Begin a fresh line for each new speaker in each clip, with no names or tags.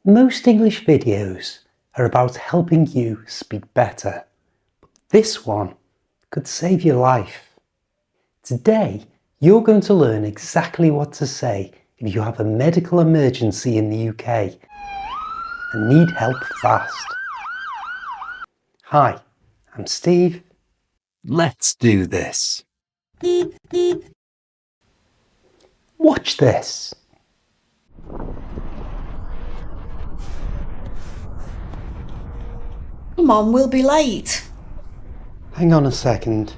Most English videos are about helping you speak better, but this one could save your life. Today, you're going to learn exactly what to say if you have a medical emergency in the UK and need help fast. Hi, I'm Steve. Let's do this. Watch this.
Come on, we'll be late.
Hang on a second.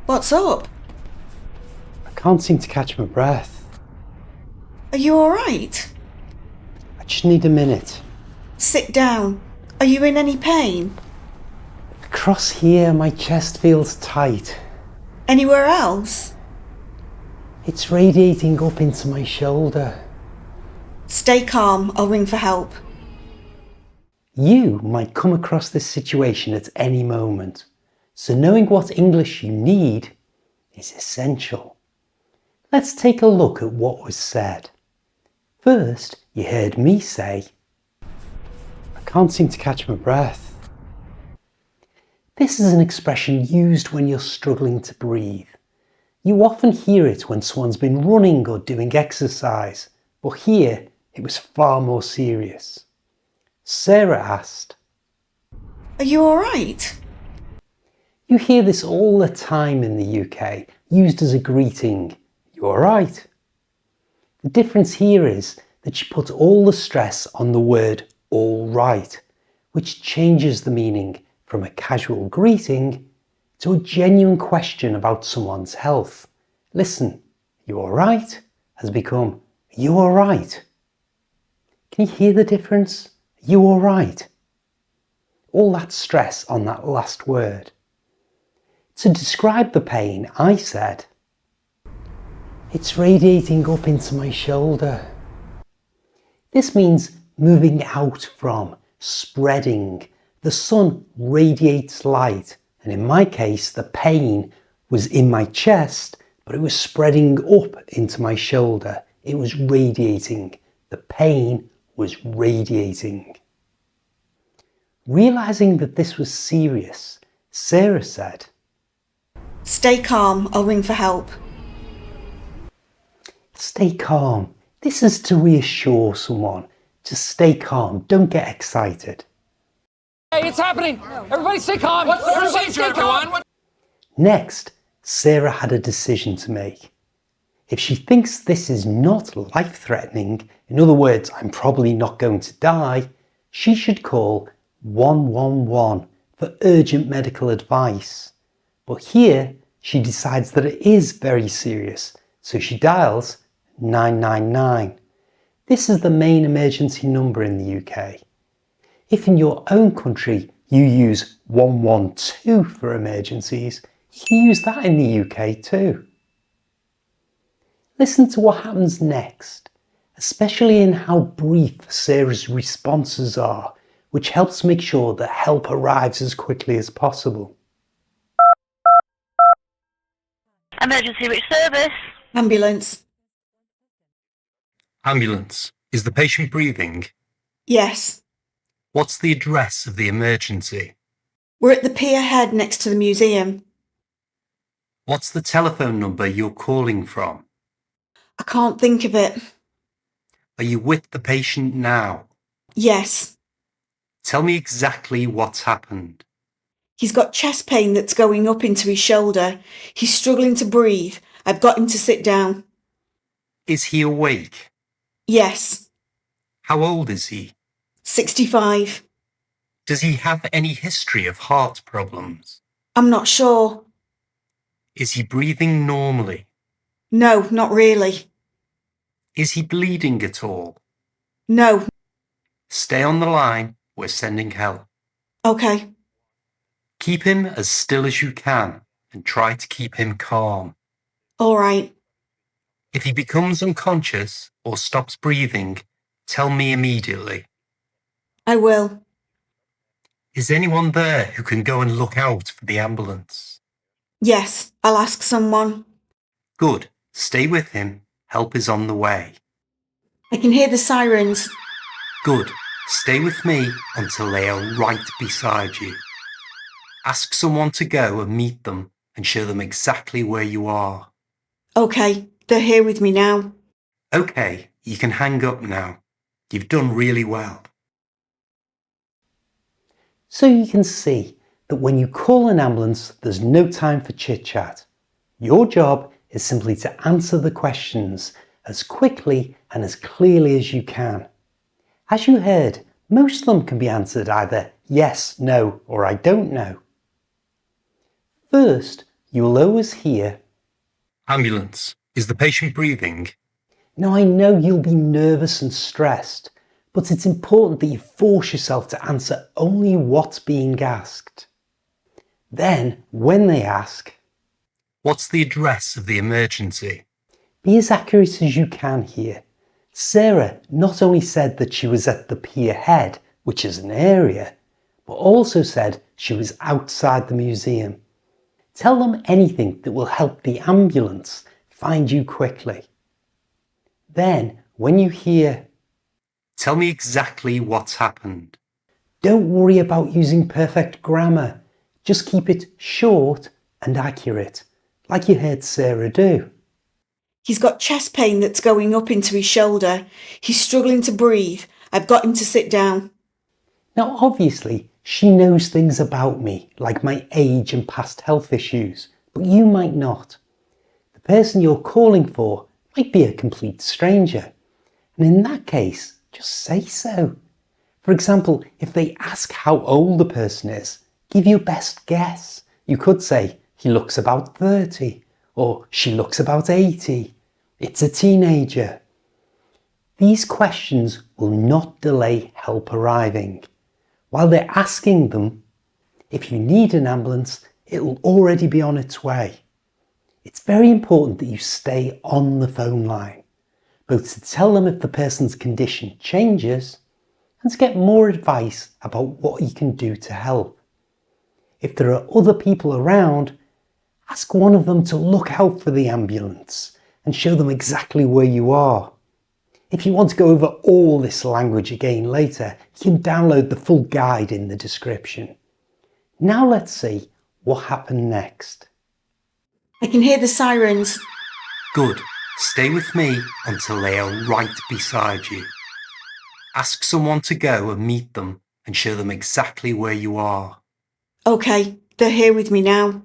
What's up?
I can't seem to catch my breath.
Are you alright?
I just need a minute.
Sit down. Are you in any pain?
Across here, my chest feels tight.
Anywhere else?
It's radiating up into my shoulder.
Stay calm, I'll ring for help.
You might come across this situation at any moment, so knowing what English you need is essential. Let's take a look at what was said. First, you heard me say, I can't seem to catch my breath. This is an expression used when you're struggling to breathe. You often hear it when someone's been running or doing exercise, but here it was far more serious. Sarah asked,
Are you alright?
You hear this all the time in the UK, used as a greeting. You alright? The difference here is that she put all the stress on the word alright, which changes the meaning from a casual greeting to a genuine question about someone's health. Listen, you alright? Has become, are you alright? Can you hear the difference? Are you alright? All that stress on that last word. To describe the pain, I said, it's radiating up into my shoulder. This means moving out from, spreading. The sun radiates light, and in my case, the pain was in my chest, but it was spreading up into my shoulder. It was radiating. The pain was radiating. Realising that this was serious, Sarah said,
Stay calm, I'll ring for help.
Stay calm. This is to reassure someone. Just stay calm. Don't get excited.
Hey, it's happening! Everybody stay calm! What's the procedure, everyone?
Next, Sarah had a decision to make. If she thinks this is not life-threatening, in other words, I'm probably not going to die, she should call 111 for urgent medical advice. But here, she decides that it is very serious, so she dials 999. This is the main emergency number in the UK. If in your own country you use 112 for emergencies, you can use that in the UK too. Listen to what happens next, especially in how brief Sarah's responses are, which helps make sure that help arrives as quickly as possible.
Emergency which service?
Ambulance.
Ambulance. Is the patient breathing?
Yes.
What's the address of the emergency?
We're at the pier head next to the museum.
What's the telephone number you're calling from?
I can't think of it.
Are you with the patient now?
Yes.
Tell me exactly what's happened.
He's got chest pain that's going up into his shoulder. He's struggling to breathe. I've got him to sit down.
Is he awake?
Yes.
How old is he?
65.
Does he have any history of heart problems?
I'm not sure.
Is he breathing normally?
No, not really.
Is he bleeding at all?
No.
Stay on the line. We're sending help.
Okay.
Keep him as still as you can and try to keep him calm.
All right.
If he becomes unconscious or stops breathing, tell me immediately.
I will.
Is anyone there who can go and look out for the ambulance?
Yes, I'll ask someone.
Good. Stay with him. Help is on the way.
I can hear the sirens.
Good. Stay with me until they are right beside you. Ask someone to go and meet them and show them exactly where you are.
OK, they're here with me now.
OK, you can hang up now. You've done really well.
So you can see that when you call an ambulance, there's no time for chit-chat. Your job is simply to answer the questions as quickly and as clearly as you can. As you heard, most of them can be answered either yes, no, or I don't know. First, you will always hear,
Ambulance, is the patient breathing?
Now I know you'll be nervous and stressed, but it's important that you force yourself to answer only what's being asked. Then, when they ask,
What's the address of the emergency?
be as accurate as you can here. Sarah not only said that she was at the pier head, which is an area, but also said she was outside the museum. Tell them anything that will help the ambulance find you quickly. Then, when you hear,
Tell me exactly what's happened.
don't worry about using perfect grammar. Just keep it short and accurate, like you heard Sarah do.
He's got chest pain that's going up into his shoulder. He's struggling to breathe. I've got him to sit down.
Now, obviously, she knows things about me, like my age and past health issues, but you might not. The person you're calling for might be a complete stranger. And in that case, just say so. For example, if they ask how old the person is, give your best guess. You could say, he looks about 30, or she looks about 80. It's a teenager. These questions will not delay help arriving. While they're asking them, if you need an ambulance, it'll already be on its way. It's very important that you stay on the phone line, both to tell them if the person's condition changes and to get more advice about what you can do to help. If there are other people around, ask one of them to look out for the ambulance and show them exactly where you are. If you want to go over all this language again later, you can download the full guide in the description. Now let's see what happened next.
I can hear the sirens.
Good. Stay with me until they are right beside you. Ask someone to go and meet them and show them exactly where you are.
OK, they're here with me now.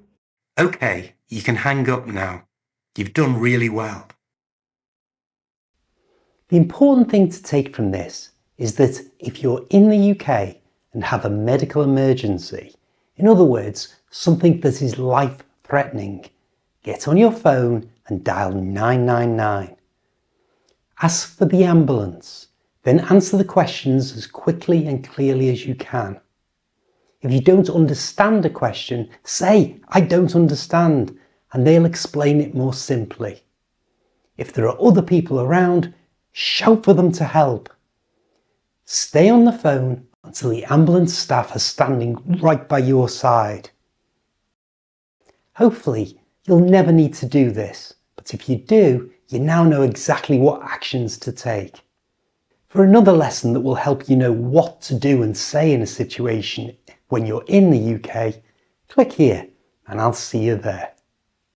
OK, you can hang up now. You've done really well.
The important thing to take from this is that if you're in the UK and have a medical emergency, in other words, something that is life-threatening, get on your phone and dial 999. Ask for the ambulance, then answer the questions as quickly and clearly as you can. If you don't understand a question, say, I don't understand, and they'll explain it more simply. If there are other people around, shout for them to help. Stay on the phone until the ambulance staff are standing right by your side. Hopefully, you'll never need to do this, but if you do, you now know exactly what actions to take. For another lesson that will help you know what to do and say in a situation when you're in the UK, click here and I'll see you there.